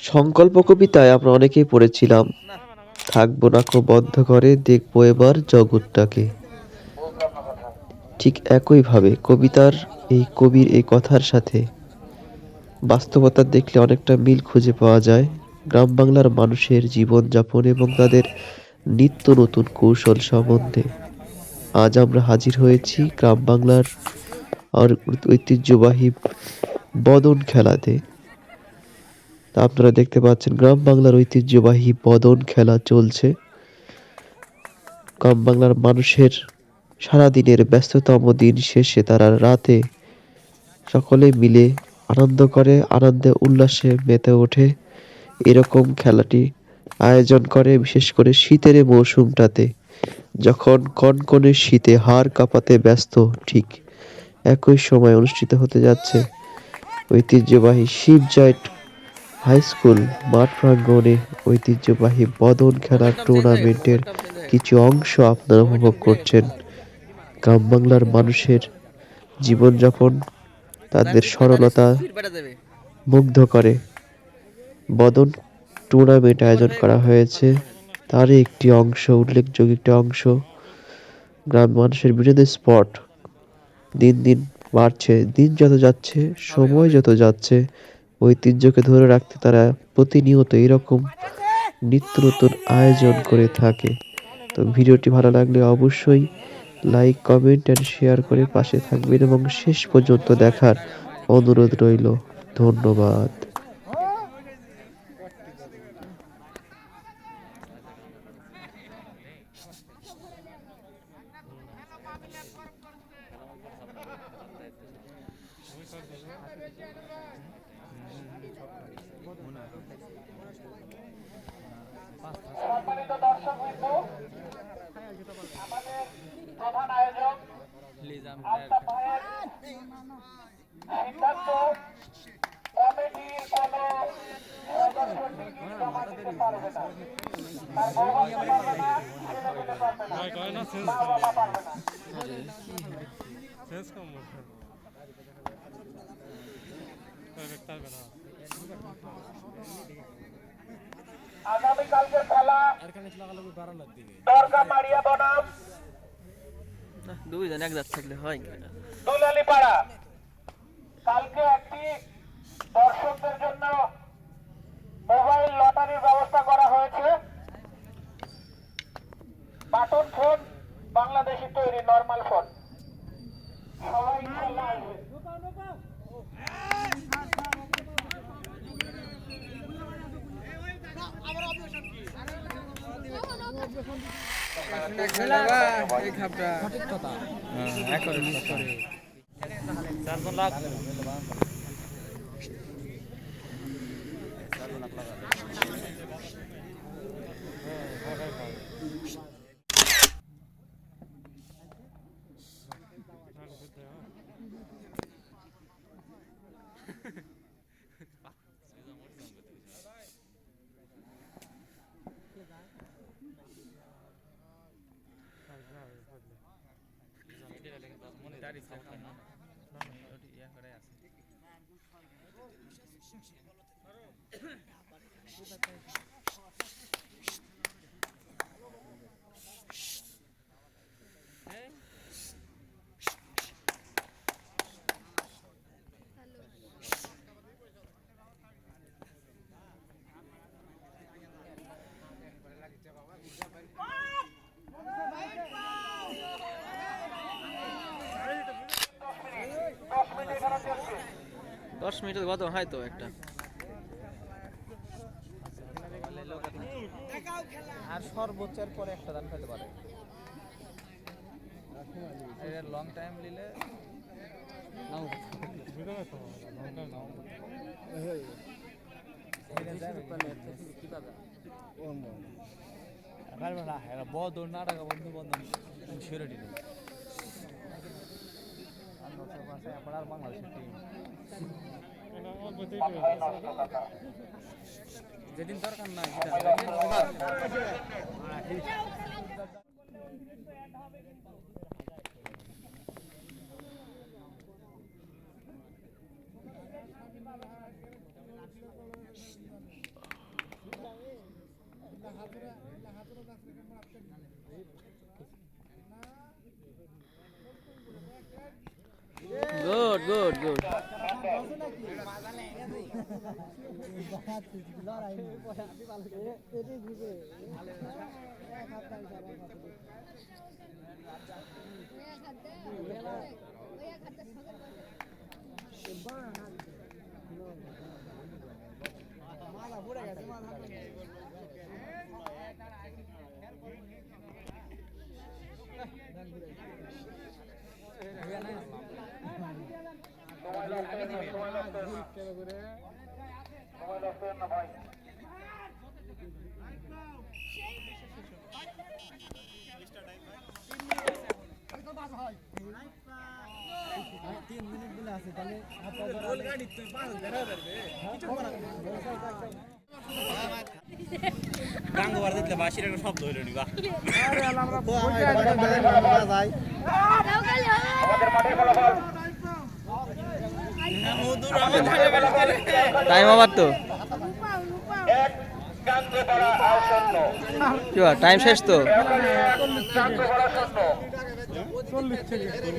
সংকল্প কবিতায় আমরা অনেকেই পড়েছিলাম, থাকবো না কো বদ্ধ ঘরে, দেখবো এবার জগৎটাকে। ঠিক একইভাবে কবিতার কবির এই কথার সাথে বাস্তবতা দেখলে অনেকটা মিল খুঁজে পাওয়া যায়। গ্রাম বাংলার মানুষের জীবনযাপন এবং তাদের নিত্য নতুন কৌশল সম্বন্ধে আজ আমরা হাজির হয়েছি গ্রাম বাংলার আর ঐতিহ্যবাহী বদন খেলাতে। তা আপনারা দেখতে পাচ্ছেন গ্রাম বাংলার ঐতিহ্যবাহী বদন খেলা চলছে। গ্রাম বাংলার মানুষের সারাদিনের ব্যস্ততম দিন শেষে তারা রাতে সকলে মিলে আনন্দ করে, আনন্দে উল্লাসে মেতে ওঠে। এরকম খেলাটি আয়োজন করে বিশেষ করে শীতের এই মৌসুমটাতে, যখন কনকনে শীতে হাড় কাঁপাতে ব্যস্ত। ঠিক একই সময় অনুষ্ঠিত হতে যাচ্ছে ঐতিহ্যবাহী শিবজাইট হাই স্কুল মাঠ প্রাঙ্গণে ঐতিহ্যবাহী বদন খেলার টুর্নামেন্টের কিছু অংশ আপনারা উপভোগ করছেন। গ্রাম বাংলার মানুষের জীবনযাপন, তাদের সরলতা মুগ্ধ করে। বদন টুর্নামেন্ট আয়োজন করা হয়েছে, তারই একটি অংশ, উল্লেখযোগ্য একটি অংশ। গ্রাম মানুষের বিনোদন স্পট দিন দিন বাড়ছে। দিন যত যাচ্ছে, সময় যত যাচ্ছে, ঐতিহ্যকে ধরে রাখতে তারা প্রতিনিয়ত এরকম নিত্য নতুন আয়োজন করে থাকে। তো ভিডিওটি ভালো লাগলে অবশ্যই লাইক, কমেন্ট এন্ড শেয়ার করে পাশে থাকবেন এবং শেষ পর্যন্ত দেখার অনুরোধ রইল। ধন্যবাদ। সম্মানিত দর্শকবৃন্দ, আমাদের প্রধান আয়োজক আলতাফ ভাইয়ের সিদ্ধান্ত কমিটির কোন সদস্য টিকিট জমা দিতে পারবে না। তার বউ বাচ্চা পারবে না, ছেলে পেলে পারবে না, মা বাবা পারবে না। আগামীকালকের খেলা দরগা মারিয়া বনাম দুইজন এক জাত থাকলে হয়। দুলালিপাড়া। কালকে একটি দর্শকদের জন্য মোবাইল লটারির ব্যবস্থা করা হয়েছে। বাটন ফোন, বাংলাদেশি তৈরি নরমাল ফোন। সবাই ইনশাআল্লাহ আসবে। দশ মিনিটের কত হয় তো একটা আর সর্বোচ্চের পরে একটা দান পেতে পারে। লং টাইম নিলে বদর নাটক বন্ধু বন্ধন সিউরিটি নেই। আর বাংলাদেশের টিম যেদিন দরকার নাই গুড গুড গুড গাঙ্গোবার দিতে বাসির একটা শব্দ হইল নি বাহ টাইম আবার তো কি টাইম শেষ তো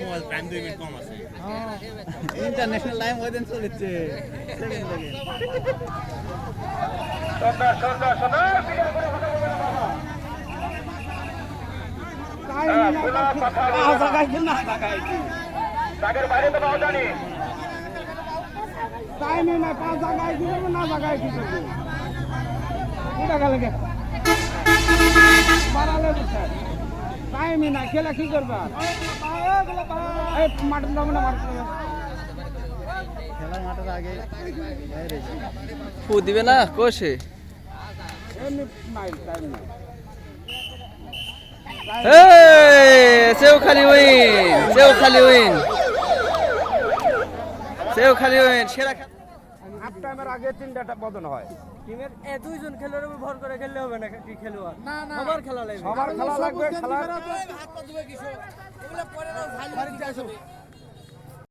মোবাইল টাইম 2 মিনিট কম আছে ইন্টারন্যাশনাল টাইম ওই দিন চলেছে খেলা কি করবা মাটন দাম না খেলার মাঠের আগে ফু দিবে না কোষে সেও খালি উইন সেও খালি উইন সেও খালি উইন সেরা হাফ টাইমের আগে 3টা বদল হয় টিমের দুইজন খেলোয়াড়ের উপর ভর করে খেললে হবে না কি খেলোয়াড় সবার খেলা লাগবে সবার খেলা লাগবে খেলা হাত পা দিবে কিছু এগুলো পরে না